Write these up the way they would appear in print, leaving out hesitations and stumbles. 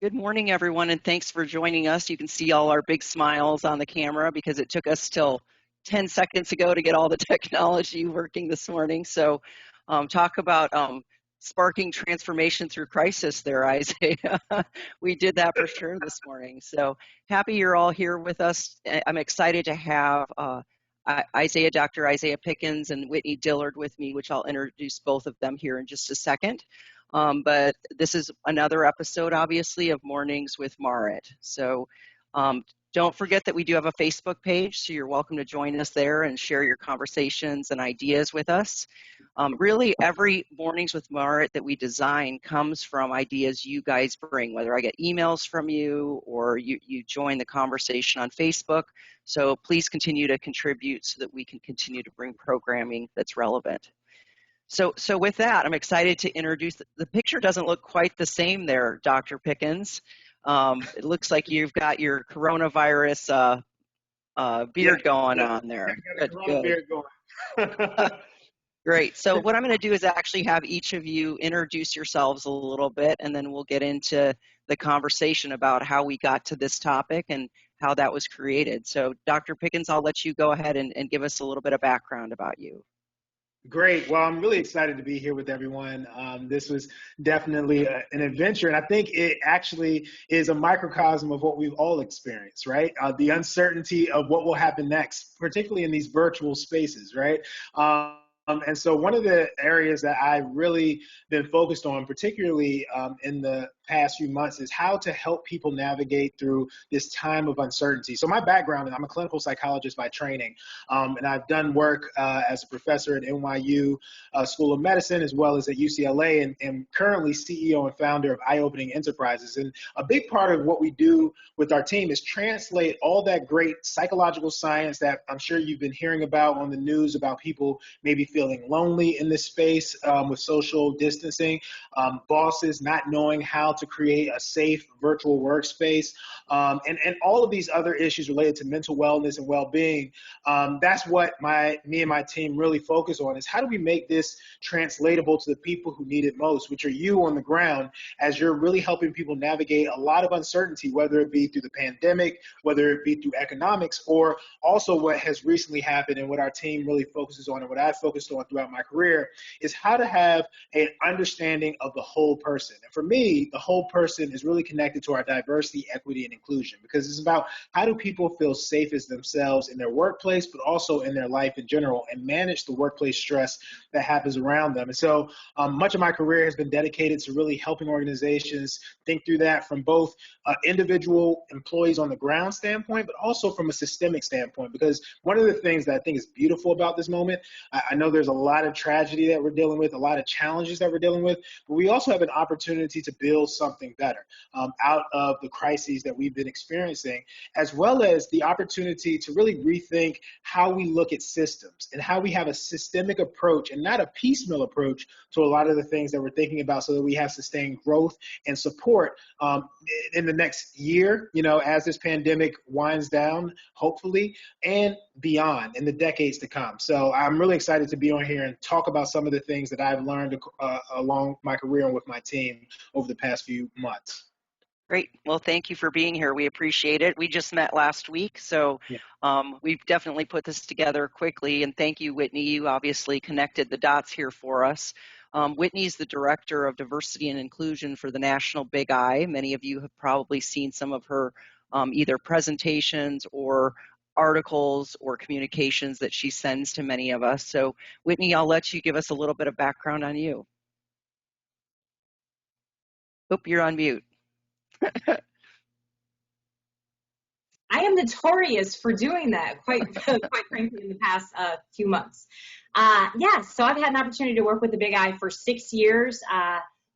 Good morning, everyone, and thanks for joining us. You can see all our big smiles on the camera because it took us till 10 seconds ago to get all the technology working this morning. So talk about sparking transformation through crisis there, Isaiah. We did that for sure this morning. So happy you're all here with us. I'm excited to have Dr. Isaiah Pickens and Whitney Dillard with me, which I'll introduce both of them here in just a second. But this is another episode, obviously, of Mornings with Marit. So don't forget that we do have a Facebook page, so you're welcome to join us there and share your conversations and ideas with us. Really, every Mornings with Marit that we design comes from ideas you guys bring, whether I get emails from you or you join the conversation on Facebook. So please continue to contribute so that we can continue to bring programming that's relevant. So with that, I'm excited to introduce, the picture doesn't look quite the same there, Dr. Pickens. It looks like you've got your coronavirus beard going on there. Good. Beard going. Great. So what I'm going to do is actually have each of you introduce yourselves a little bit, and then we'll get into the conversation about how we got to this topic and how that was created. So Dr. Pickens, I'll let you go ahead and give us a little bit of background about you. Great. Well, I'm really excited to be here with everyone. This was definitely an adventure, and I think it actually is a microcosm of what we've all experienced, right? The uncertainty of what will happen next, particularly in these virtual spaces, right? And so one of the areas that I've really been focused on, particularly in the past few months, is how to help people navigate through this time of uncertainty. So my background, I'm a clinical psychologist by training, and I've done work as a professor at NYU School of Medicine, as well as at UCLA, and currently CEO and founder of Eye-Opening Enterprises. And a big part of what we do with our team is translate all that great psychological science that I'm sure you've been hearing about on the news about people maybe feeling lonely in this space with social distancing, bosses not knowing how to create a safe virtual workspace, and all of these other issues related to mental wellness and well-being. That's what me and my team really focus on, is how do we make this translatable to the people who need it most, which are you on the ground, as you're really helping people navigate a lot of uncertainty, whether it be through the pandemic, whether it be through economics, or also what has recently happened and what our team really focuses on and what I've focused on throughout my career is how to have an understanding of the whole person. And for me, the whole person is really connected to our diversity, equity, and inclusion, because it's about how do people feel safe as themselves in their workplace, but also in their life in general, and manage the workplace stress that happens around them. And so much of my career has been dedicated to really helping organizations think through that from both individual employees on the ground standpoint, but also from a systemic standpoint, because one of the things that I think is beautiful about this moment, I know there's a lot of tragedy that we're dealing with, a lot of challenges that we're dealing with, but we also have an opportunity to build something better out of the crises that we've been experiencing, as well as the opportunity to really rethink how we look at systems and how we have a systemic approach and not a piecemeal approach to a lot of the things that we're thinking about, so that we have sustained growth and support in the next year, as this pandemic winds down, hopefully, and beyond in the decades to come. So I'm really excited to be on here and talk about some of the things that I've learned along my career and with my team over the past few months. Great. Well, thank you for being here. We appreciate it. We just met last week, so we've definitely put this together quickly. And thank you, Whitney. You obviously connected the dots here for us. Whitney's the Director of Diversity and Inclusion for the National Big I. Many of you have probably seen some of her either presentations or articles or communications that she sends to many of us. So, Whitney, I'll let you give us a little bit of background on you. Oop, you're on mute. I am notorious for doing that, quite frankly, in the past few months. So I've had an opportunity to work with the Big I for 6 years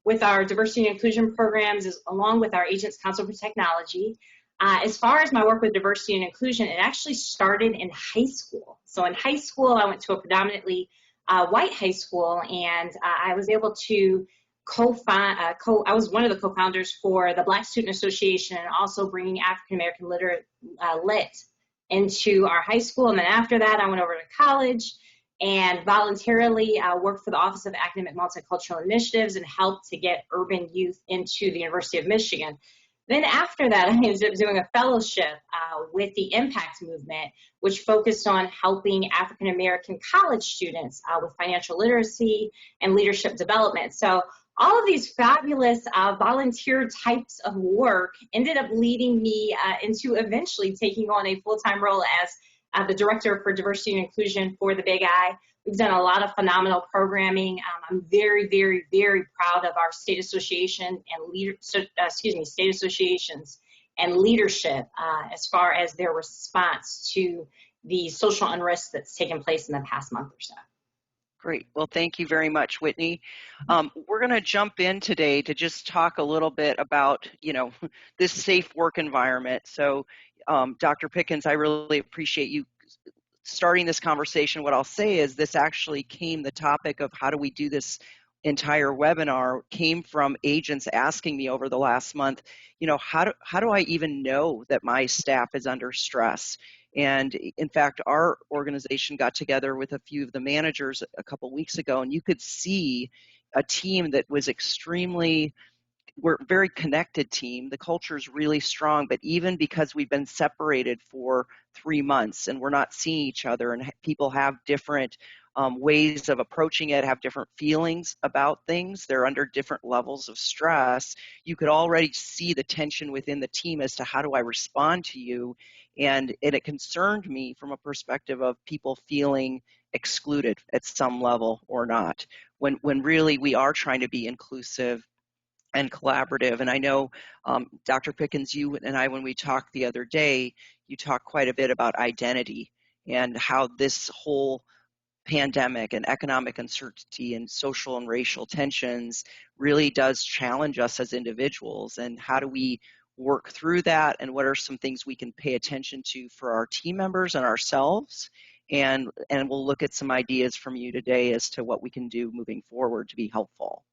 with our diversity and inclusion programs, along with our Agents Council for Technology. As far as my work with diversity and inclusion, it actually started in high school. So in high school, I went to a predominantly white high school, and I was able to I was one of the co-founders for the Black Student Association, and also bringing African-American lit into our high school. And then after that, I went over to college and voluntarily worked for the Office of Academic Multicultural Initiatives and helped to get urban youth into the University of Michigan. Then after that, I ended up doing a fellowship with the Impact Movement, which focused on helping African American college students with financial literacy and leadership development. So all of these fabulous volunteer types of work ended up leading me into eventually taking on a full-time role as the Director for Diversity and Inclusion for the Big I. We've done a lot of phenomenal programming. I'm very, very, very proud of our state association and state associations and leadership as far as their response to the social unrest that's taken place in the past month or so. Great. Well, thank you very much, Whitney. We're going to jump in today to just talk a little bit about, this safe work environment. So, Dr. Pickens, I really appreciate you starting this conversation. What I'll say is this actually the topic of how do we do this entire webinar came from agents asking me over the last month, how do I even know that my staff is under stress? And in fact, our organization got together with a few of the managers a couple weeks ago, and you could see a team that was we're a very connected team. The culture is really strong, but even because we've been separated for 3 months and we're not seeing each other, and people have different ways of approaching it, have different feelings about things, they're under different levels of stress, you could already see the tension within the team as to how do I respond to you. And it concerned me from a perspective of people feeling excluded at some level or not, when really we are trying to be inclusive and collaborative. And I know, Dr. Pickens, you and I, when we talked the other day, you talked quite a bit about identity and how this whole pandemic and economic uncertainty and social and racial tensions really does challenge us as individuals. And how do we work through that? And what are some things we can pay attention to for our team members and ourselves? And we'll look at some ideas from you today as to what we can do moving forward to be helpful.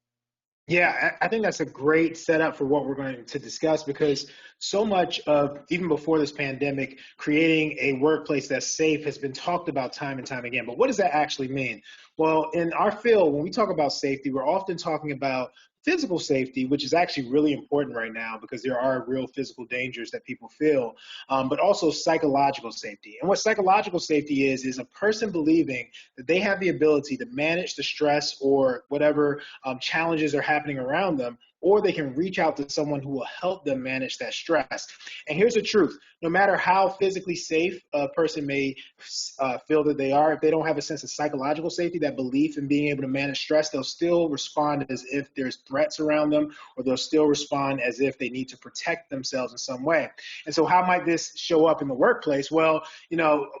Yeah, I think that's a great setup for what we're going to discuss, because so much of, even before this pandemic, creating a workplace that's safe has been talked about time and time again. But what does that actually mean? Well, in our field, when we talk about safety, we're often talking about physical safety, which is actually really important right now because there are real physical dangers that people feel, but also psychological safety. And what psychological safety is a person believing that they have the ability to manage the stress or whatever challenges are happening around them, or they can reach out to someone who will help them manage that stress. And here's the truth. No matter how physically safe a person may feel that they are, if they don't have a sense of psychological safety, that belief in being able to manage stress, they'll still respond as if there's threats around them, or they'll still respond as if they need to protect themselves in some way. And so how might this show up in the workplace? Well,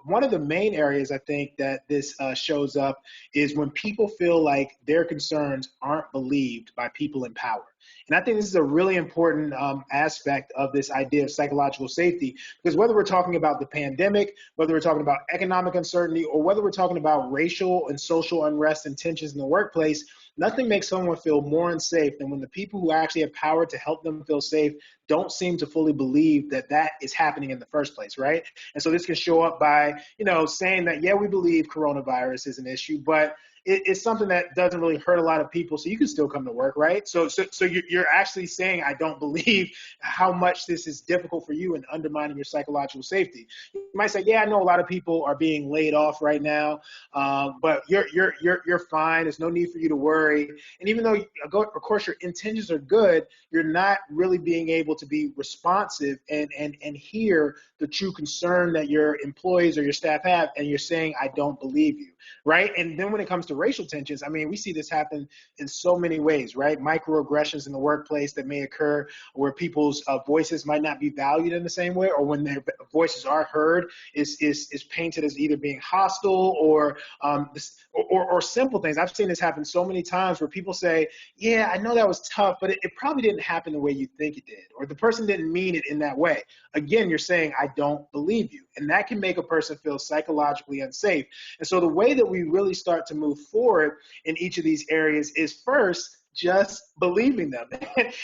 one of the main areas I think that this shows up is when people feel like their concerns aren't believed by people in power. And I think this is a really important aspect of this idea of psychological safety, because whether we're talking about the pandemic, whether we're talking about economic uncertainty, or whether we're talking about racial and social unrest and tensions in the workplace, nothing makes someone feel more unsafe than when the people who actually have power to help them feel safe don't seem to fully believe that that is happening in the first place, right? And so this can show up by, saying that, yeah, we believe coronavirus is an issue, but it's something that doesn't really hurt a lot of people, so you can still come to work, right? So you're actually saying, I don't believe how much this is difficult for you and undermining your psychological safety. You might say, yeah, I know a lot of people are being laid off right now, but you're fine. There's no need for you to worry. And even though, of course, your intentions are good, you're not really being able to be responsive and hear the true concern that your employees or your staff have, and you're saying, I don't believe you, right? And then when it comes to racial tensions, I mean, we see this happen in so many ways, right? Microaggressions in the workplace that may occur where people's voices might not be valued in the same way, or when their voices are heard is painted as either being hostile or simple things. I've seen this happen so many times where people say, yeah, I know that was tough, but it probably didn't happen the way you think it did, or the person didn't mean it in that way. Again, you're saying, I don't believe you. And that can make a person feel psychologically unsafe. And so the way that we really start to move forward in each of these areas is, first, just believing them.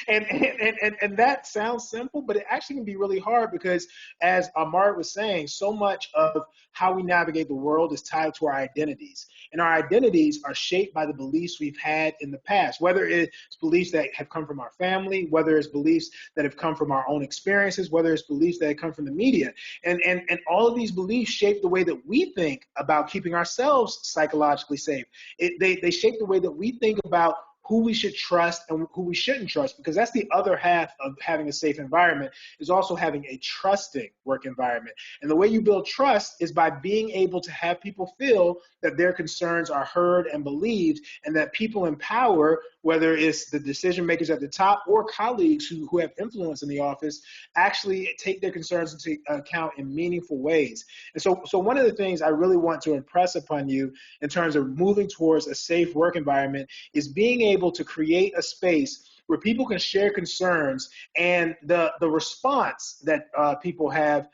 And that sounds simple, but it actually can be really hard because, as Marit was saying, so much of how we navigate the world is tied to our identities. And our identities are shaped by the beliefs we've had in the past, whether it's beliefs that have come from our family, whether it's beliefs that have come from our own experiences, whether it's beliefs that have come from the media. And all of these beliefs shape the way that we think about keeping ourselves psychologically safe. They shape the way that we think about who we should trust and who we shouldn't trust, because that's the other half of having a safe environment, is also having a trusting work environment. And the way you build trust is by being able to have people feel that their concerns are heard and believed, and that people in power, whether it's the decision makers at the top or colleagues who have influence in the office, actually take their concerns into account in meaningful ways. And so one of the things I really want to impress upon you in terms of moving towards a safe work environment is being able to create a space where people can share concerns, and the response that people have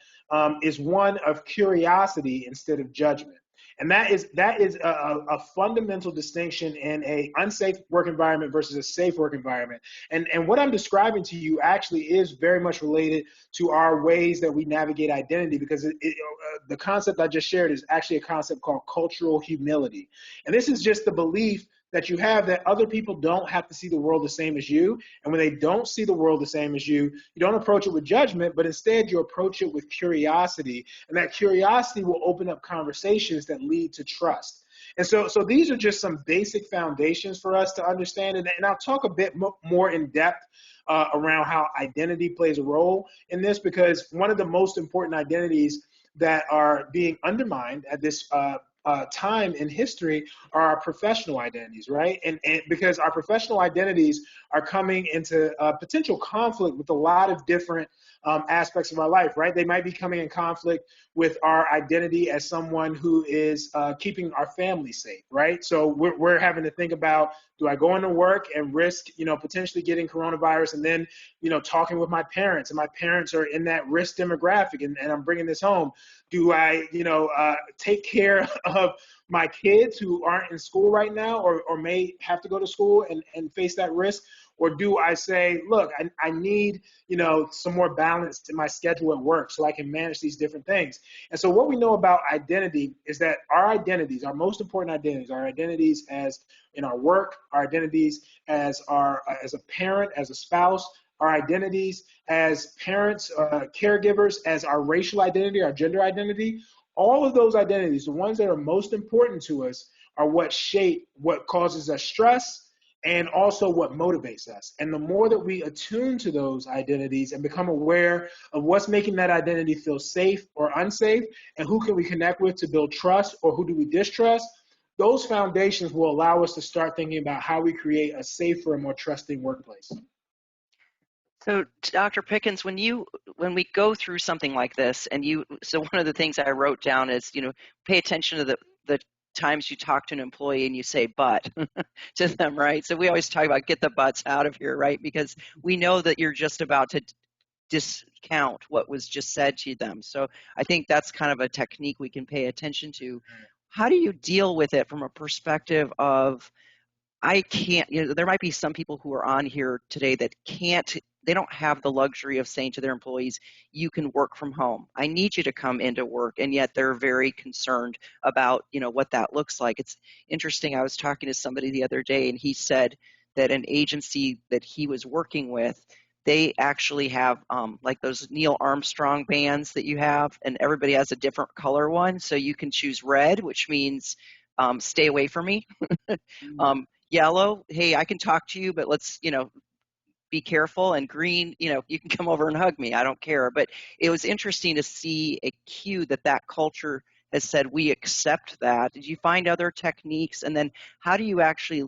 is one of curiosity instead of judgment. And that is a fundamental distinction in a unsafe work environment versus a safe work environment. And what I'm describing to you actually is very much related to our ways that we navigate identity, because the concept I just shared is actually a concept called cultural humility. And this is just the belief that you have that other people don't have to see the world the same as you. And when they don't see the world the same as you don't approach it with judgment, but instead you approach it with curiosity. And that curiosity will open up conversations that lead to trust. And so these are just some basic foundations for us to understand. And I'll talk a bit more in depth around how identity plays a role in this, because one of the most important identities that are being undermined at this time in history are our professional identities, right? And because our professional identities are coming into potential conflict with a lot of different aspects of our life, right? They might be coming in conflict with our identity as someone who is keeping our family safe, right? So we're having to think about, do I go into work and risk, potentially getting coronavirus, and then, talking with my parents, and my parents are in that risk demographic, and I'm bringing this home. Do I, take care of my kids who aren't in school right now, or may have to go to school and face that risk? Or do I say, look, I need, some more balance in my schedule at work so I can manage these different things? And so what we know about identity is that our identities, our most important identities, our identities as in our work, our identities as a parent, as a spouse, our identities as parents, caregivers, as our racial identity, our gender identity, all of those identities, the ones that are most important to us, are what shape what causes us stress, and also what motivates us. And the more that we attune to those identities and become aware of what's making that identity feel safe or unsafe, and who can we connect with to build trust, or who do we distrust, those foundations will allow us to start thinking about how we create a safer and more trusting workplace. So, Dr. Pickens, when we go through something like this, so one of the things I wrote down is, pay attention to the times you talk to an employee and you say "but" to them, right? So we always talk about get the butts out of here, right? Because we know that you're just about to discount what was just said to them. So I think that's kind of a technique we can pay attention to. How do you deal with it from a perspective of, I can't, there might be some people who are on here today that they don't have the luxury of saying to their employees, you can work from home. I need you to come into work. And yet they're very concerned about, what that looks like. It's interesting. I was talking to somebody the other day, and he said that an agency that he was working with, they actually have like those Neil Armstrong bands that you have, and everybody has a different color one. So you can choose red, which means stay away from me. Yellow, hey, I can talk to you, but let's, be careful. And green, you can come over and hug me. I don't care. But it was interesting to see a cue that culture has said, we accept that. Did you find other techniques? And then how do you actually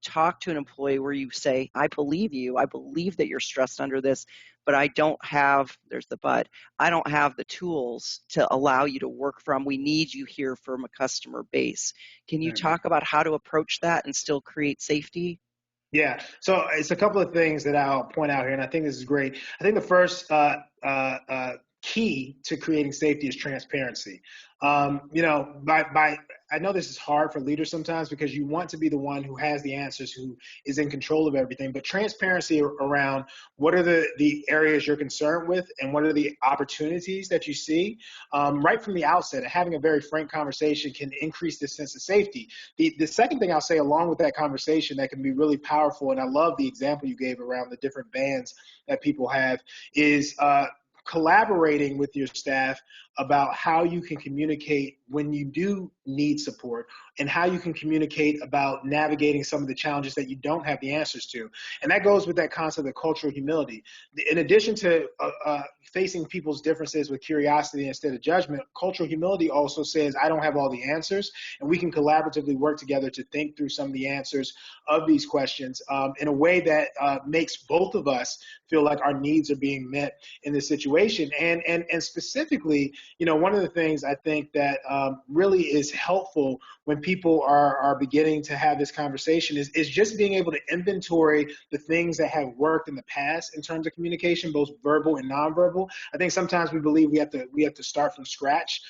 talk to an employee where you say, I believe you. I believe that you're stressed under this, but I don't have, there's the but, I don't have the tools to allow you to work from. We need you here from a customer base. Can you talk about how to approach that and still create safety? Yeah, so it's a couple of things that I'll point out here, and I think this is great. I think the first key to creating safety is transparency. You know, I know this is hard for leaders sometimes because you want to be the one who has the answers, who is in control of everything, but transparency around what are the areas you're concerned with and what are the opportunities that you see right from the outset. Having a very frank conversation can increase this sense of safety. The second thing I'll say along with that conversation that can be really powerful, and I love the example you gave around the different bands that people have, is collaborating with your staff about how you can communicate when you do need support and how you can communicate about navigating some of the challenges that you don't have the answers to. And that goes with that concept of cultural humility. In addition to facing people's differences with curiosity instead of judgment, cultural humility also says, I don't have all the answers, and we can collaboratively work together to think through some of the answers of these questions in a way that makes both of us feel like our needs are being met in this situation. And specifically, you know, one of the things I think that really is helpful when people are beginning to have this conversation is just being able to inventory the things that have worked in the past in terms of communication, both verbal and nonverbal. I think sometimes we believe we have to start from scratch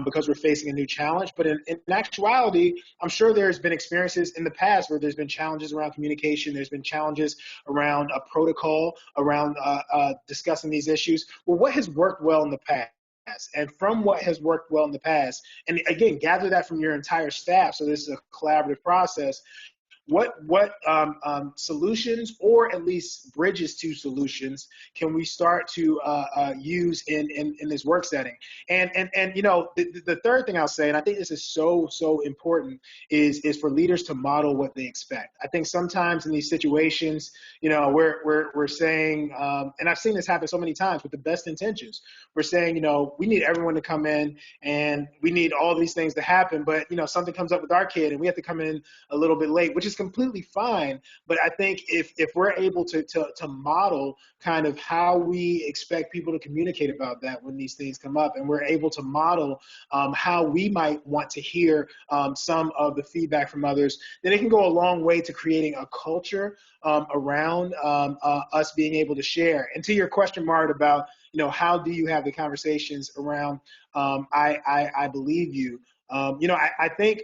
because we're facing a new challenge. But in actuality, I'm sure there's been experiences in the past where there's been challenges around communication. There's been challenges around a protocol, around discussing these issues. Well, what has worked well in the past? And from what has worked well in the past, and again, gather that from your entire staff. So this is a collaborative process. What solutions, or at least bridges to solutions, can we start to use in this work setting? And you know, the third thing I'll say, and I think this is so important, is for leaders to model what they expect. I think sometimes in these situations, you know, we're saying, and I've seen this happen so many times with the best intentions. We're saying, you know, we need everyone to come in and we need all these things to happen, but you know, something comes up with our kid and we have to come in a little bit late, which is completely fine. But I think if we're able to model kind of how we expect people to communicate about that when these things come up, and we're able to model how we might want to hear some of the feedback from others, then it can go a long way to creating a culture around us being able to share. And to your question, Marit, about, you know, how do you have the conversations around I believe you? You know, I think,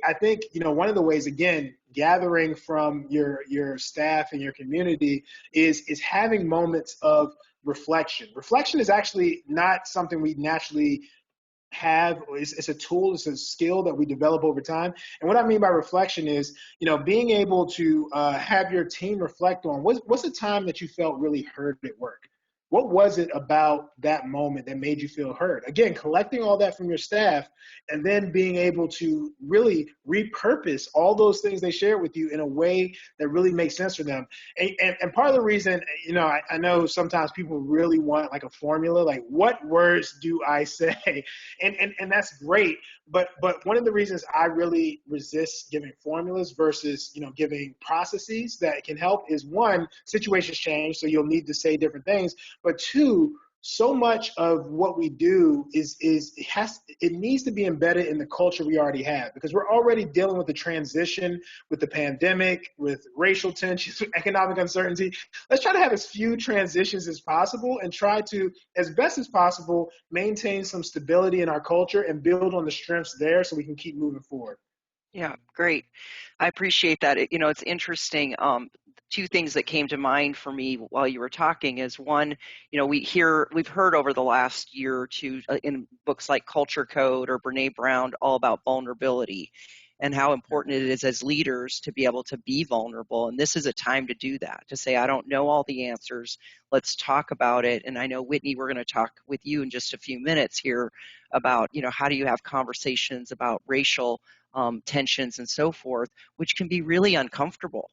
you know, one of the ways, again, gathering from your staff and your community is having moments of reflection. Reflection is actually not something we naturally have. It's a tool, it's a skill that we develop over time. And what I mean by reflection is, you know, being able to have your team reflect on what's the time that you felt really heard at work? What was it about that moment that made you feel heard? Again, collecting all that from your staff and then being able to really repurpose all those things they share with you in a way that really makes sense for them. And part of the reason, you know, I know sometimes people really want like a formula, like what words do I say? And that's great. But one of the reasons I really resist giving formulas versus, you know, giving processes that can help is, one, situations change, so you'll need to say different things. But two, so much of what we do it needs to be embedded in the culture we already have, because we're already dealing with the transition, with the pandemic, with racial tensions, with economic uncertainty. Let's try to have as few transitions as possible and try to, as best as possible, maintain some stability in our culture and build on the strengths there so we can keep moving forward. Yeah, great. I appreciate that. You know, it's interesting. Two things that came to mind for me while you were talking is, one, you know, we've heard over the last year or two in books like Culture Code or Brene Brown all about vulnerability and how important it is as leaders to be able to be vulnerable. And this is a time to do that, to say, I don't know all the answers. Let's talk about it. And I know, Whitney, we're going to talk with you in just a few minutes here about, you know, how do you have conversations about racial tensions and so forth, which can be really uncomfortable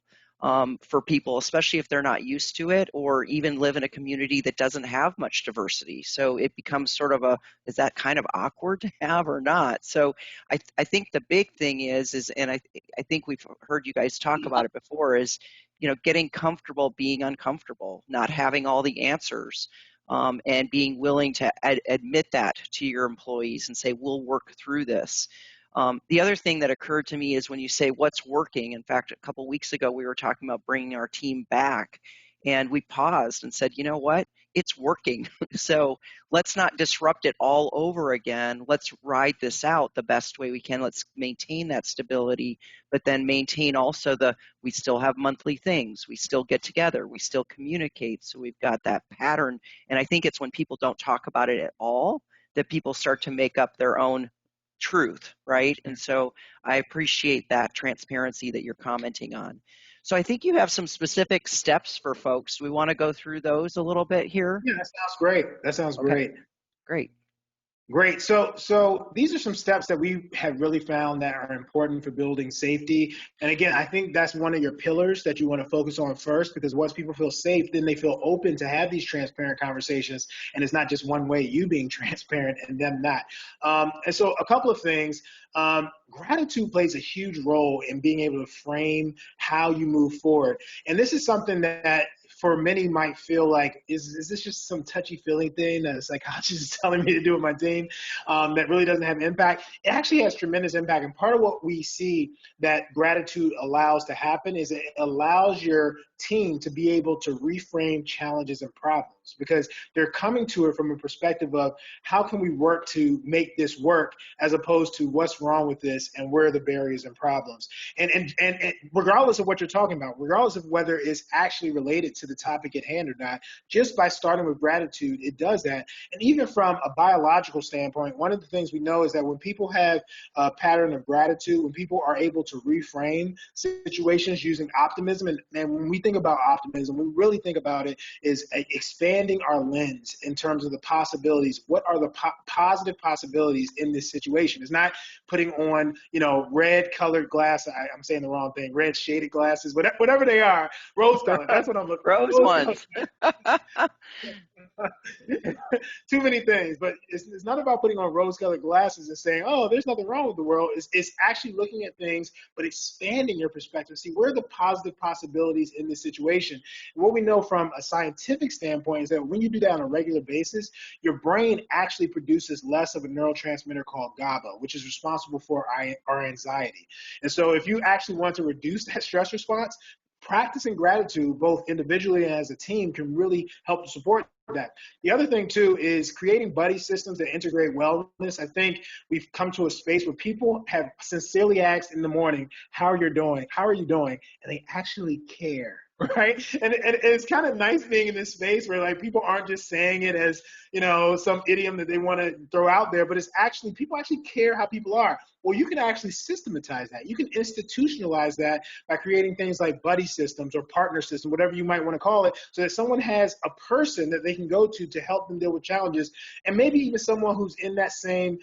for people, especially if they're not used to it or even live in a community that doesn't have much diversity. So it becomes sort of is that kind of awkward to have or not? So I think the big thing is, and I think we've heard you guys talk about it before, is, you know, getting comfortable being uncomfortable, not having all the answers. And being willing to admit that to your employees and say, we'll work through this. The other thing that occurred to me is when you say what's working. In fact, a couple weeks ago, we were talking about bringing our team back, and we paused and said, you know what? it's working. So let's not disrupt it all over again. Let's ride this out the best way we can. Let's maintain that stability, but then maintain also we still have monthly things. We still get together. We still communicate. So we've got that pattern. And I think it's when people don't talk about it at all that people start to make up their own truth, right? And so I appreciate that transparency that you're commenting on. So I think you have some specific steps for folks. Do we want to go through those a little bit here? Yeah, that sounds great. That sounds great. Great. Great. So these are some steps that we have really found that are important for building safety. And again, I think that's one of your pillars that you want to focus on first, because once people feel safe, then they feel open to have these transparent conversations. And it's not just one way, you being transparent and them not. And so a couple of things. Gratitude plays a huge role in being able to frame how you move forward. And this is something that for many might feel like, is this just some touchy-feely thing that a psychologist is telling me to do with my team that really doesn't have impact? It actually has tremendous impact. And part of what we see that gratitude allows to happen is it allows your team to be able to reframe challenges and problems, because they're coming to it from a perspective of how can we work to make this work, as opposed to what's wrong with this and where are the barriers and problems. And regardless of what you're talking about, regardless of whether it's actually related to the topic at hand or not, just by starting with gratitude, it does that. And even from a biological standpoint, one of the things we know is that when people have a pattern of gratitude, when people are able to reframe situations using optimism, and when we think about optimism, we really think about it is expanding our lens in terms of the possibilities. What are the positive possibilities in this situation? It's not putting on, red colored glasses. I'm saying the wrong thing. Red shaded glasses, whatever they are, rose colored. That's what I'm looking for. Rose ones. Too many things, but it's not about putting on rose-colored glasses and saying, oh, there's nothing wrong with the world. It's actually looking at things, but expanding your perspective. See, where are the positive possibilities in this situation? And what we know from a scientific standpoint is that when you do that on a regular basis, your brain actually produces less of a neurotransmitter called GABA, which is responsible for our anxiety. And so if you actually want to reduce that stress response, practicing gratitude, both individually and as a team, can really help to support that. The other thing too is creating buddy systems that integrate wellness. I think we've come to a space where people have sincerely asked in the morning, how are you doing? How are you doing? And they actually care. Right. And it's kind of nice being in this space where like people aren't just saying it as, some idiom that they want to throw out there, but it's actually, people actually care how people are. Well, you can actually systematize that. You can institutionalize that by creating things like buddy systems or partner systems, whatever you might want to call it, so that someone has a person that they can go to help them deal with challenges, and maybe even someone who's in that same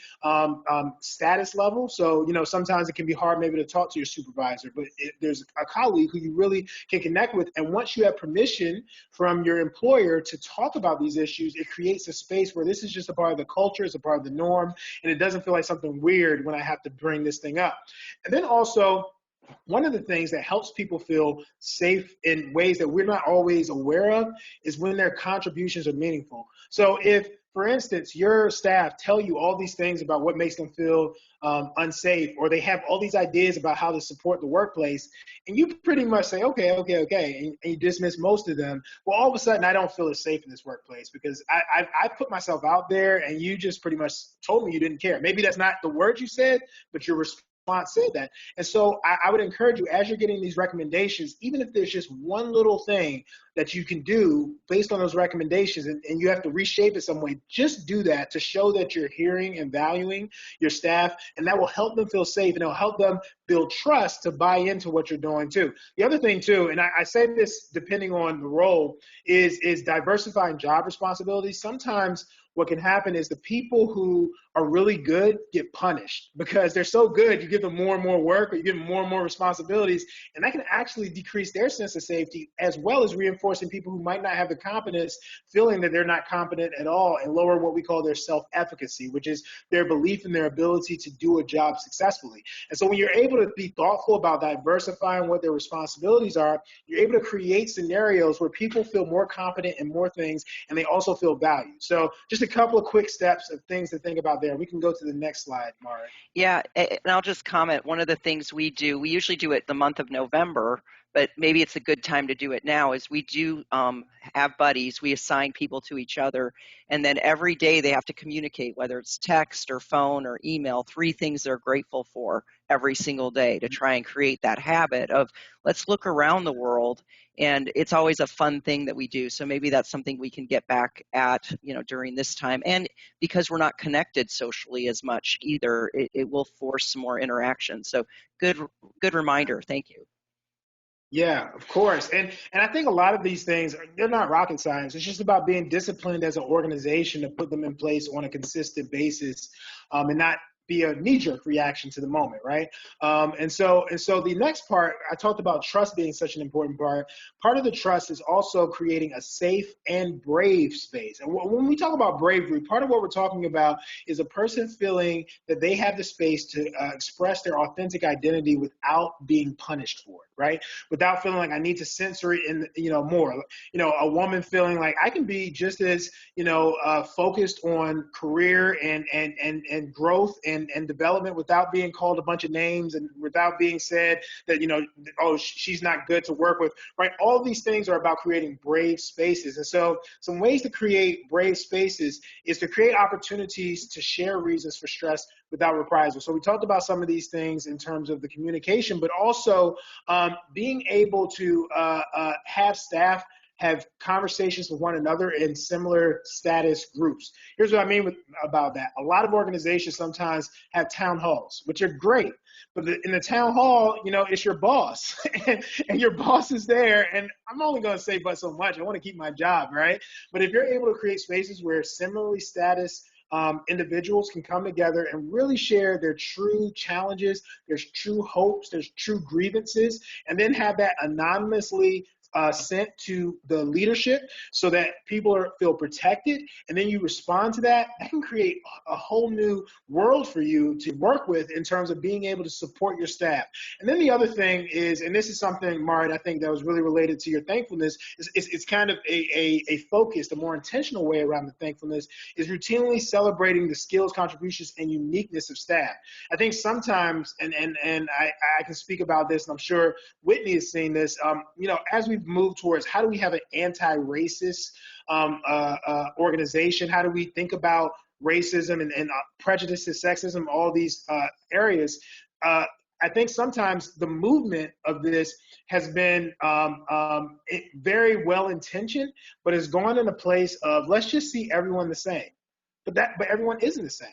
status level. So, sometimes it can be hard maybe to talk to your supervisor, but there's a colleague who you really can connect with. And once you have permission from your employer to talk about these issues, it creates a space where this is just a part of the culture, it's a part of the norm, and it doesn't feel like something weird when I have to bring this thing up. And then also, one of the things that helps people feel safe in ways that we're not always aware of is when their contributions are meaningful. So if, for instance, your staff tell you all these things about what makes them feel unsafe, or they have all these ideas about how to support the workplace, and you pretty much say, okay, and you dismiss most of them, well, all of a sudden, I don't feel as safe in this workplace because I put myself out there and you just pretty much told me you didn't care. Maybe that's not the words you said, but your response said that. And so I would encourage you, as you're getting these recommendations, even if there's just one little thing that you can do based on those recommendations, and you have to reshape it some way, just do that to show that you're hearing and valuing your staff, and that will help them feel safe, and it'll help them build trust to buy into what you're doing too. The other thing too, and I say this depending on the role, is diversifying job responsibilities. Sometimes what can happen is the people who are really good get punished because they're so good. You give them more and more work, or you give them more and more responsibilities, and that can actually decrease their sense of safety, as well as reinforcing people who might not have the competence, feeling that they're not competent at all, and lower what we call their self-efficacy, which is their belief in their ability to do a job successfully. And so when you're able to be thoughtful about diversifying what their responsibilities are, you're able to create scenarios where people feel more competent in more things, and they also feel valued. So just a couple of quick steps of things to think about there. We can go to the next slide, Marit. Yeah, and I'll just comment. One of the things we usually do it the month of November, but maybe it's a good time to do it now. Is we do have buddies, we assign people to each other, and then every day they have to communicate, whether it's text or phone or email, 3 things they're grateful for every single day, to try and create that habit of let's look around the world. And it's always a fun thing that we do. So maybe that's something we can get back at, during this time. And because we're not connected socially as much either, it will force some more interaction. So good reminder. Thank you. Yeah, of course. And I think a lot of these things, they're not rocket science. It's just about being disciplined as an organization to put them in place on a consistent basis, and not be a knee-jerk reaction to the moment, right? And so the next part, I talked about trust being such an important part. Part of the trust is also creating a safe and brave space. And when we talk about bravery, part of what we're talking about is a person feeling that they have the space to express their authentic identity without being punished for it, right? Without feeling like I need to censor it in, more. A woman feeling like I can be just as, focused on career and growth and development without being called a bunch of names and without being said that, oh, she's not good to work with, right? All these things are about creating brave spaces. And so some ways to create brave spaces is to create opportunities to share reasons for stress without reprisal. So we talked about some of these things in terms of the communication, but also being able to have staff have conversations with one another in similar status groups. Here's what I mean about that. A lot of organizations sometimes have town halls, which are great. But in the town hall, it's your boss and your boss is there. And I'm only going to say but so much. I want to keep my job, right? But if you're able to create spaces where similarly status individuals can come together and really share their true challenges, there's true hopes, there's true grievances, and then have that anonymously sent to the leadership so that people feel protected, and then you respond to that, that can create a whole new world for you to work with in terms of being able to support your staff. And then the other thing is, and this is something, Marit, I think that was really related to your thankfulness, it's kind of a focused, a more intentional way around the thankfulness, is routinely celebrating the skills, contributions, and uniqueness of staff. I think sometimes, and I can speak about this, and I'm sure Whitney has seen this, as we've moved towards how do we have an anti-racist organization, how do we think about racism and prejudices, sexism, all these areas, I think sometimes the movement of this has been very well intentioned, but has gone in a place of let's just see everyone the same. But everyone isn't the same.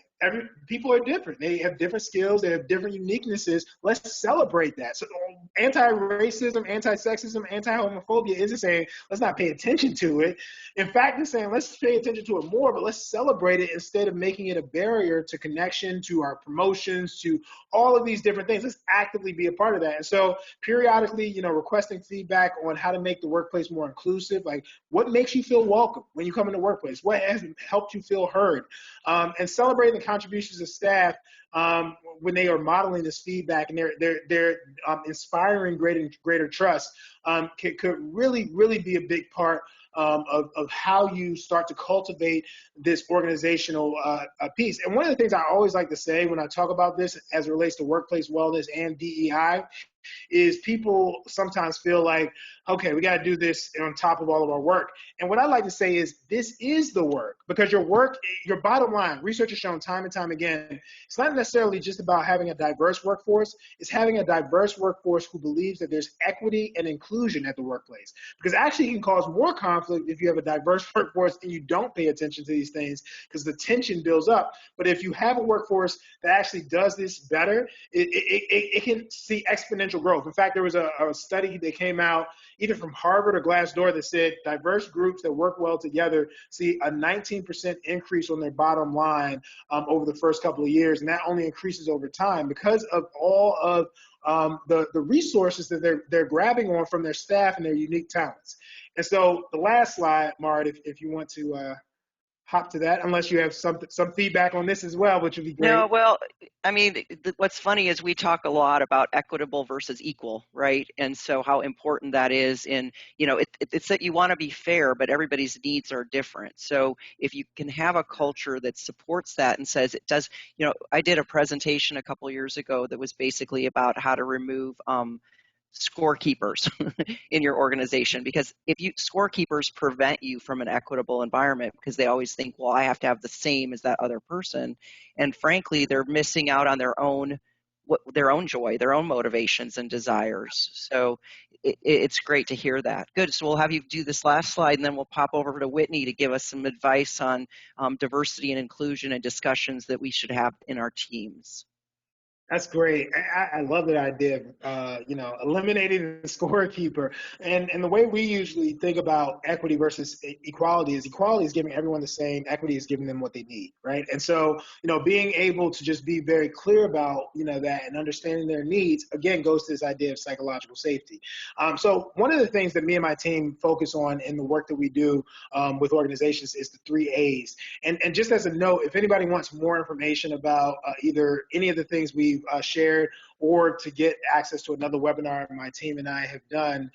People are different. They have different skills. They have different uniquenesses. Let's celebrate that. So anti-racism, anti-sexism, anti-homophobia isn't saying let's not pay attention to it. In fact, it's saying let's pay attention to it more, but let's celebrate it instead of making it a barrier to connection, to our promotions, to all of these different things. Let's actively be a part of that. And so periodically, requesting feedback on how to make the workplace more inclusive, like what makes you feel welcome when you come in the workplace? What has helped you feel heard? And celebrating the contributions of staff when they are modeling this feedback and they're inspiring greater trust could really be a big part of how you start to cultivate this organizational piece. And one of the things I always like to say when I talk about this as it relates to workplace wellness and DEI is people sometimes feel like, okay, we got to do this on top of all of our work. And what I like to say is this is the work, because your work, your bottom line, research has shown time and time again, it's not necessarily just about having a diverse workforce. It's having a diverse workforce who believes that there's equity and inclusion at the workplace, because actually it can cause more conflict if you have a diverse workforce and you don't pay attention to these things, because the tension builds up. But if you have a workforce that actually does this better, it can see exponential growth. In fact, there was a study that came out either from Harvard or Glassdoor that said diverse groups that work well together see a 19% increase on their bottom line over the first couple of years. And that only increases over time because of all of the resources that they're grabbing on from their staff and their unique talents. And so the last slide, Marit, if you want to hop to that, unless you have some feedback on this as well, which would be great. No, well, I mean, what's funny is we talk a lot about equitable versus equal, right? And so how important that is in, it's that you want to be fair, but everybody's needs are different. So if you can have a culture that supports that and says it does, I did a presentation a couple years ago that was basically about how to remove scorekeepers in your organization, because if you scorekeepers prevent you from an equitable environment because they always think, well, I have to have the same as that other person, and frankly they're missing out on their own joy, their own motivations and desires. So it's great to hear that. Good. So we'll have you do this last slide, and then we'll pop over to Whitney to give us some advice on diversity and inclusion and discussions that we should have in our teams. That's great. I love that idea of, eliminating the scorekeeper. And the way we usually think about equity versus equality is giving everyone the same, equity is giving them what they need, right? And so, being able to just be very clear about, that and understanding their needs, again, goes to this idea of psychological safety. So one of the things that me and my team focus on in the work that we do with organizations is the 3 A's. And just as a note, if anybody wants more information about either any of the things we've shared or to get access to another webinar my team and I have done,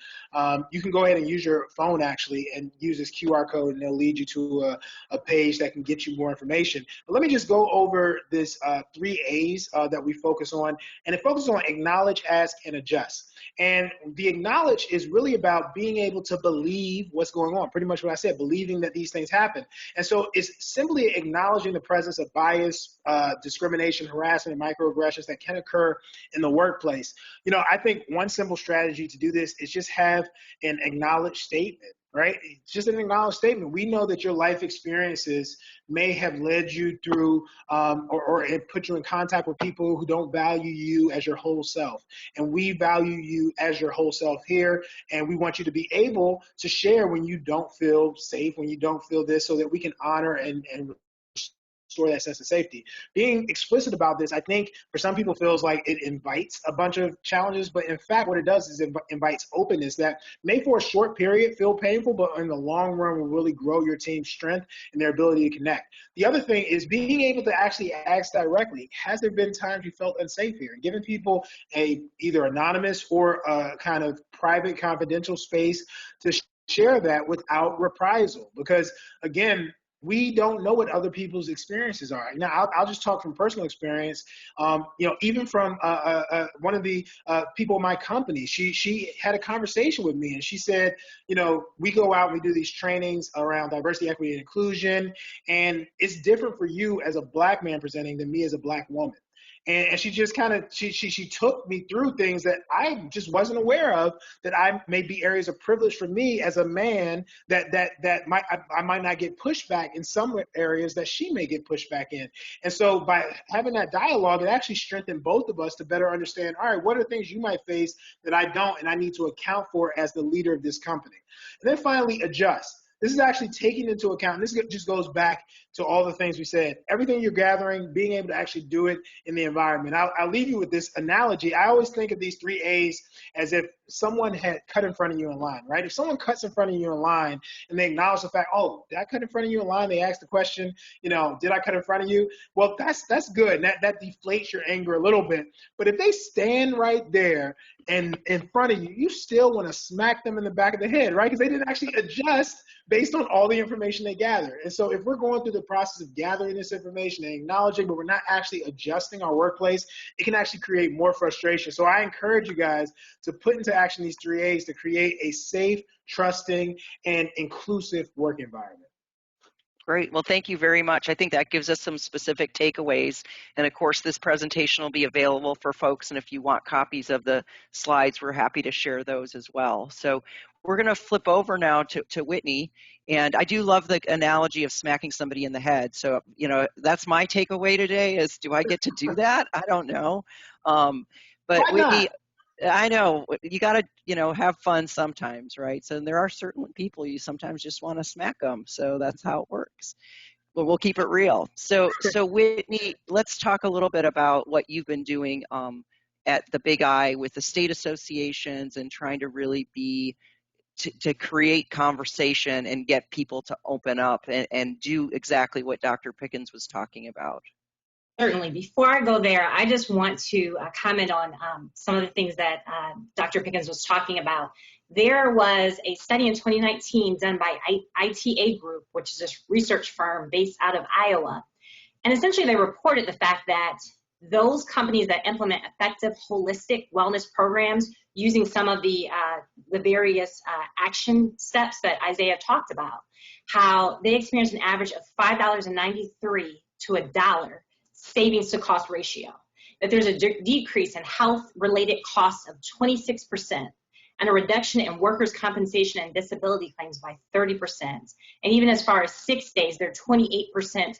you can go ahead and use your phone actually and use this QR code, and it'll lead you to a page that can get you more information. But let me just go over this 3 A's that we focus on, and it focuses on acknowledge, ask, and adjust. And the acknowledge is really about being able to believe what's going on, pretty much what I said, believing that these things happen. And so it's simply acknowledging the presence of bias, discrimination, harassment, and microaggressions that can occur in the workplace. I think one simple strategy to do this is just have an acknowledged statement, right? It's just an acknowledged statement. We know that your life experiences may have led you through or it put you in contact with people who don't value you as your whole self. And we value you as your whole self here. And we want you to be able to share when you don't feel safe, when you don't feel this, so that we can honor and restore that sense of safety. Being explicit about this, I think for some people feels like it invites a bunch of challenges, but in fact what it does is it invites openness that may for a short period feel painful, but in the long run will really grow your team's strength and their ability to connect. The other thing is being able to actually ask directly, has there been times you felt unsafe here? And giving people a either anonymous or a kind of private confidential space to share that without reprisal, because again, we don't know what other people's experiences are. Now, I'll just talk from personal experience. Even from one of the people in my company, she had a conversation with me, and she said, we go out and we do these trainings around diversity, equity, and inclusion, and it's different for you as a Black man presenting than me as a Black woman. And she just kind of, she took me through things that I just wasn't aware of, that I may be areas of privilege for me as a man that I might not get pushback in some areas that she may get pushback in. And so by having that dialogue, it actually strengthened both of us to better understand, all right, what are things you might face that I don't and I need to account for as the leader of this company? And then finally, adjust. This is actually taking into account, and this just goes back to all the things we said, everything you're gathering, being able to actually do it in the environment. I'll leave you with this analogy. I always think of these 3 A's as if someone had cut in front of you in line, right? If someone cuts in front of you in line and they acknowledge the fact, oh, did I cut in front of you in line? They ask the question, did I cut in front of you? Well, that's good. That deflates your anger a little bit. But if they stand right there and in front of you, you still want to smack them in the back of the head, right? Because they didn't actually adjust based on all the information they gathered. And so if we're going through the process of gathering this information and acknowledging, but we're not actually adjusting our workplace, it can actually create more frustration. So I encourage you guys to put into action these 3 A's to create a safe, trusting, and inclusive work environment. Great. Well, thank you very much. I think that gives us some specific takeaways. And of course, this presentation will be available for folks. And if you want copies of the slides, we're happy to share those as well. So we're going to flip over now to Whitney. And I do love the analogy of smacking somebody in the head. So, that's my takeaway today is, do I get to do that? I don't know. But Whitney, I know you got to, have fun sometimes, right? So there are certain people you sometimes just want to smack them. So that's how it works. But we'll keep it real. So Whitney, let's talk a little bit about what you've been doing at the Big I with the state associations and trying to really to create conversation and get people to open up and do exactly what Dr. Pickens was talking about. Certainly. Before I go there, I just want to comment on some of the things that Dr. Pickens was talking about. There was a study in 2019 done by IIABA Group, which is a research firm based out of Iowa. And essentially they reported the fact that those companies that implement effective holistic wellness programs using some of the various action steps that Isaiah talked about, how they experience an average of $5.93 to $1 savings to cost ratio, that there's a decrease in health-related costs of 26%, and a reduction in workers' compensation and disability claims by 30%. And even as far as 6 days, they're 28%.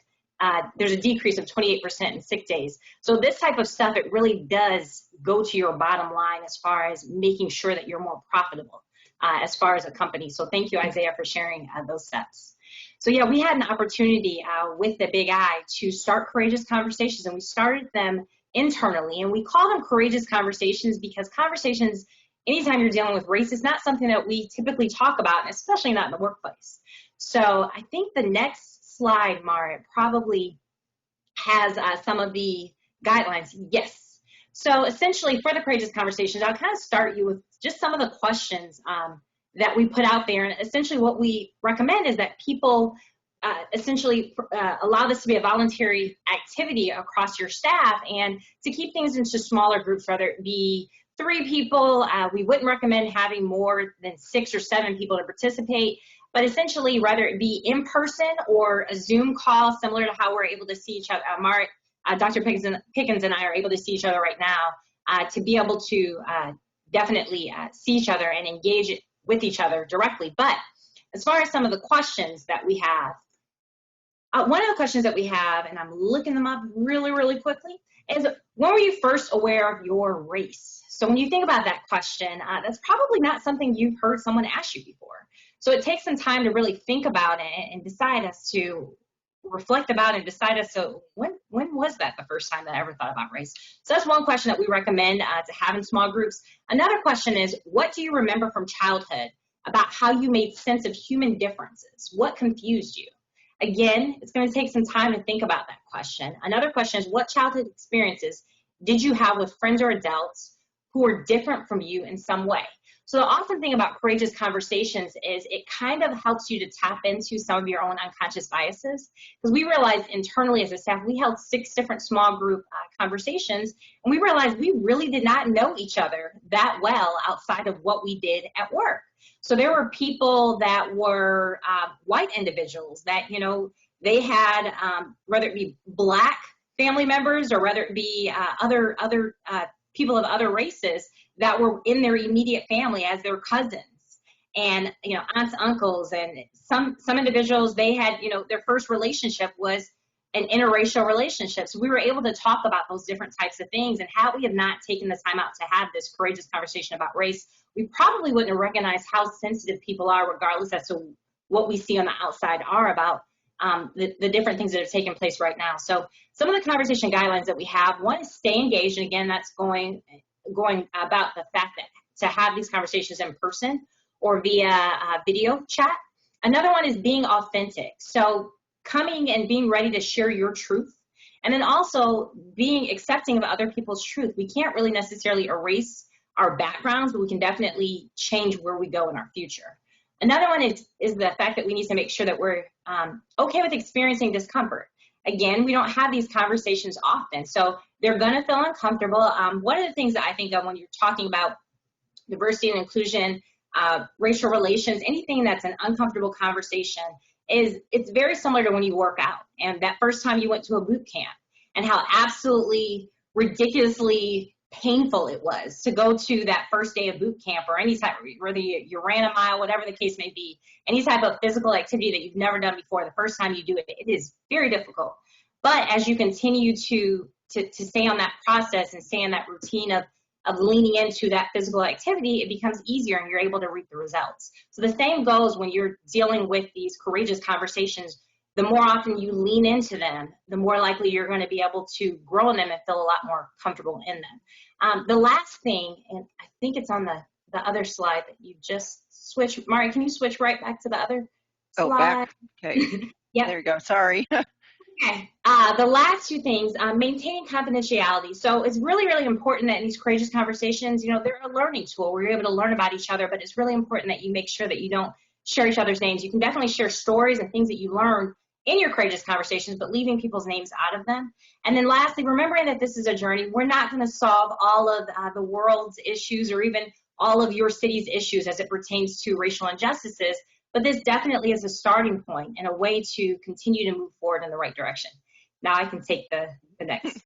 There's a decrease of 28% in sick days. So this type of stuff, it really does go to your bottom line as far as making sure that you're more profitable as far as a company. So thank you, Isaiah, for sharing those steps. So yeah, we had an opportunity with the Big I to start courageous conversations, and we started them internally, and we call them courageous conversations because conversations, anytime you're dealing with race, is not something that we typically talk about, and especially not in the workplace. So I think the next slide, Marit, probably has some of the guidelines. Yes. So essentially for the courageous conversations, I'll kind of start you with just some of the questions that we put out there. And essentially what we recommend is that people essentially allow this to be a voluntary activity across your staff, and to keep things into smaller groups, whether it be 3 people. We wouldn't recommend having more than 6 or 7 people to participate. But essentially, whether it be in person or a Zoom call, similar to how we're able to see each other, Marit, Dr. Pickens and I are able to see each other right now, to be able to definitely see each other and engage with each other directly. But as far as some of the questions that we have, one of the questions that we have, and I'm looking them up really, really quickly, is when were you first aware of your race? So when you think about that question, that's probably not something you've heard someone ask you before. So it takes some time to really think about it and decide as to reflect about and decide as to when was that the first time that I ever thought about race? So that's one question that we recommend to have in small groups. Another question is, what do you remember from childhood about how you made sense of human differences? What confused you? Again, it's going to take some time to think about that question. Another question is, what childhood experiences did you have with friends or adults who were different from you in some way? So the awesome thing about courageous conversations is it kind of helps you to tap into some of your own unconscious biases, because we realized internally as a staff, we held 6 different small group conversations, and we realized we really did not know each other that well outside of what we did at work. So there were people that were white individuals that, you know, they had, whether it be Black family members or whether it be other people of other races that were in their immediate family as their cousins and, you know, aunts, uncles, and some individuals, they had, you know, their first relationship was an interracial relationship. So we were able to talk about those different types of things, and had we have not taken the time out to have this courageous conversation about race, we probably wouldn't have recognized how sensitive people are, regardless as to what we see on the outside are about the different things that have taken place right now. So some of the conversation guidelines that we have, one is stay engaged, and again, that's going about the fact that to have these conversations in person or via video chat. Another one is being authentic. So coming and being ready to share your truth, and then also being accepting of other people's truth. We can't really necessarily erase our backgrounds, but we can definitely change where we go in our future. Another one is the fact that we need to make sure that we're okay with experiencing discomfort. Again, we don't have these conversations often, so they're going to feel uncomfortable. One of the things that I think of when you're talking about diversity and inclusion, racial relations, anything that's an uncomfortable conversation, is it's very similar to when you work out and that first time you went to a boot camp, and how absolutely ridiculously painful it was to go to that first day of boot camp, or any type, whether you ran a mile, whatever the case may be, any type of physical activity that you've never done before. The first time you do it, it is very difficult. But as you continue to stay on that process and stay in that routine of leaning into that physical activity, it becomes easier and you're able to reap the results. So the same goes when you're dealing with these courageous conversations. The more often you lean into them, the more likely you're going to be able to grow in them and feel a lot more comfortable in them. The last thing, and I think it's on the other slide that you just switched. Marit, can you switch right back to the other slide? Oh, back? Okay. Yep. There you go. Sorry. Okay. The last 2 things, maintaining confidentiality. So it's really, really important that in these courageous conversations, you know, they're a learning tool where you're able to learn about each other, but it's really important that you make sure that you don't share each other's names. You can definitely share stories and things that you learn in your courageous conversations, but leaving people's names out of them. And then lastly, remembering that this is a journey. We're not going to solve all of the world's issues or even all of your city's issues as it pertains to racial injustices, but this definitely is a starting point and a way to continue to move forward in the right direction. Now I can take the next.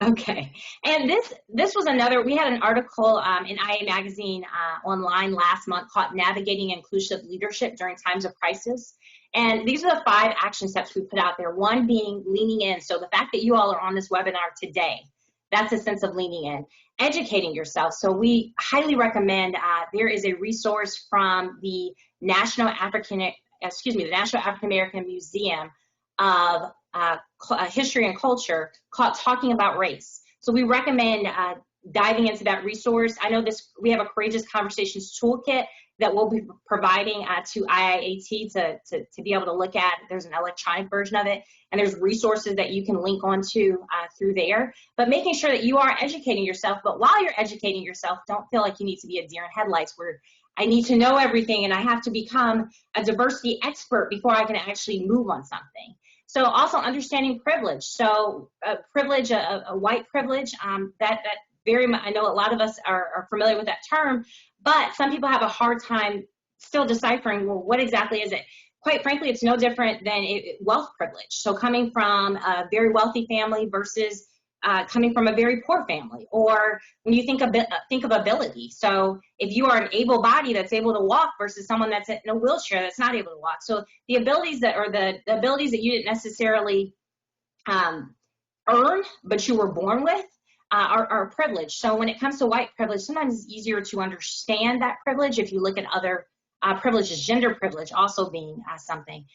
Okay, and this was another, we had an article in IA Magazine online last month called Navigating Inclusive Leadership During Times of Crisis. And these are the 5 action steps we put out there, one being leaning in. So the fact that you all are on this webinar today, that's a sense of leaning in. Educating yourself. So we highly recommend, there is a resource from the National African American Museum of History and Culture called Talking About Race. So we recommend diving into that resource. I know we have a Courageous Conversations toolkit that we'll be providing to IIAT to be able to look at. There's an electronic version of it, and there's resources that you can link onto through there. But making sure that you are educating yourself, but while you're educating yourself, don't feel like you need to be a deer in headlights where I need to know everything and I have to become a diversity expert before I can actually move on something. So also understanding privilege. So privilege, a white privilege, that very much, I know a lot of us are familiar with that term, but some people have a hard time still deciphering, well, what exactly is it? Quite frankly, it's no different than wealth privilege. So coming from a very wealthy family versus coming from a very poor family, or when you think of ability. So if you are an able body that's able to walk versus someone that's in a wheelchair that's not able to walk. So the abilities that, or the abilities that you didn't necessarily earn, but you were born with, are a privilege. So when it comes to white privilege, sometimes it's easier to understand that privilege if you look at other privileges, gender privilege also being something.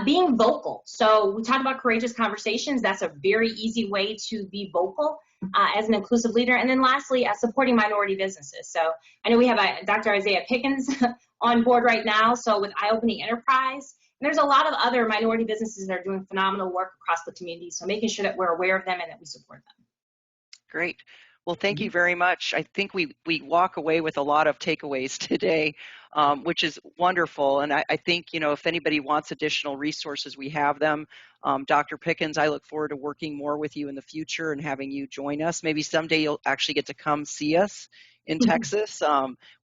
Being vocal. So we talked about courageous conversations. That's a very easy way to be vocal as an inclusive leader. And then lastly, supporting minority businesses. So I know we have Dr. Isaiah Pickens on board right now. So with Eye-Opening Enterprise, and there's a lot of other minority businesses that are doing phenomenal work across the community. So making sure that we're aware of them and that we support them. Great. Well, thank you very much. I think we walk away with a lot of takeaways today, which is wonderful. And I think, if anybody wants additional resources, we have them. Dr. Pickens, I look forward to working more with you in the future and having you join us. Maybe someday you'll actually get to come see us in Texas.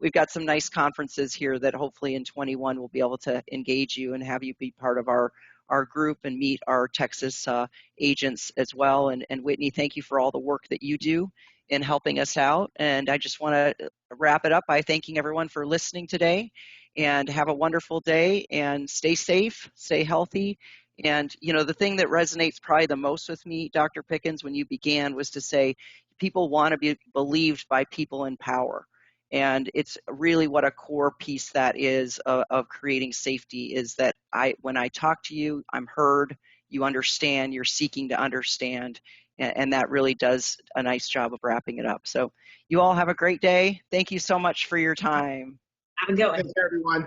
We've got some nice conferences here that hopefully in 21 we'll be able to engage you and have you be part of our group and meet our Texas agents as well. And Whitney, thank you for all the work that you do in helping us out. And I just want to wrap it up by thanking everyone for listening today, and have a wonderful day, and stay safe, stay healthy. And, the thing that resonates probably the most with me, Dr. Pickens, when you began, was to say people want to be believed by people in power. And it's really what a core piece that is of creating safety, is that when I talk to you, I'm heard, you understand, you're seeking to understand, and that really does a nice job of wrapping it up. So you all have a great day. Thank you so much for your time. Have a good one. Thanks, everyone.